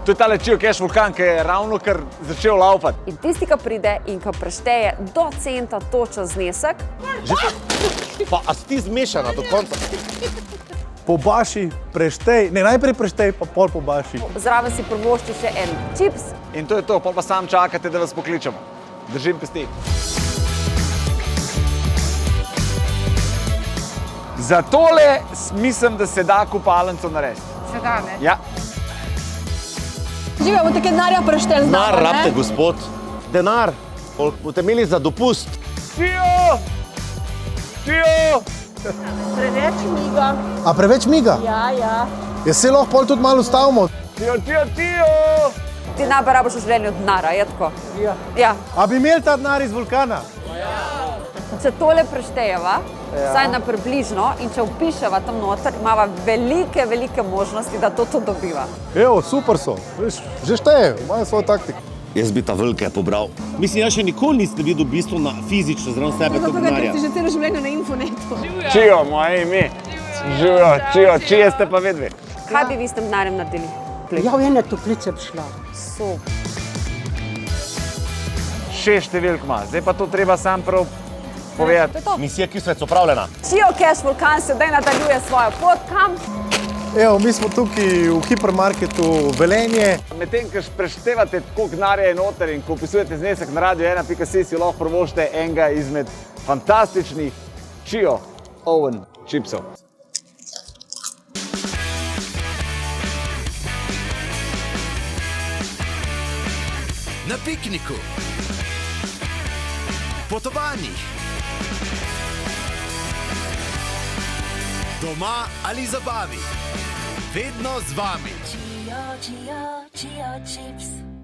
To je tale Chio Cash vulkan, ki je ravno kar začel laufati. In tisti, ki pride in ki prešteje do centa točen znesek, Pa, a si ti zmešana do konca? Pobaši, preštej, ne najprej preštej, pa pol pobaši. zraven si privošči še en čips. In to je to, pol pa sam čakate, da vas pokličemo. Držim pesti. Za tole mislim, da se da kupalnico narediti. Se da, ne? Ja. Živijo, boste kaj denarja prešteli z Denar nama, rabite, ne? gospod. Denar. Boste imeli za dopust. Tio! Tio! Preveč miga. A preveč miga? Ja. Ja se lahko pol tudi malo ustavimo. Tio, Tio, Tio! Ti najbolj rabiš v življenju denarja, je tako? Ja. A bi imeli ta denar iz vulkana? Če tole preštejeva, vsaj na približno, in če vpiševa tam noter, imava velike, velike možnosti, da to dobiva. Evo, super so. Veš, že šteje, imajo svojo taktiko. Jaz bi ta velike pobral. Mislim, jaz še nikoli nisem videl v bistvu na fizično zraven sebe Zato, kot ker denarja. si že celo življenje na infonetu. Čio, moje ime. Živijo, Čio, čije ste pa vedve. Kaj bi vi s tem denarjem naredili? Ja, v ene toplice bi šla. Super. 6 številk ima, zdaj pa to treba sam prav povedati. Misija Kisvec opravljena. Chio Cash vulkan sedaj nadaljuje svojo pot, kam? Evo, mi smo tukaj v hipermarketu Velenje. Medtem, ko preštevate, koliko denarja je noter in ko opisujete znesek na radio1.si, si lahko privoščite enega izmed fantastičnih Chio Oven čipsov. Na pikniku, potovanjih, doma ali zabavi, vedno z vami. Chio, Chio, Chio chips.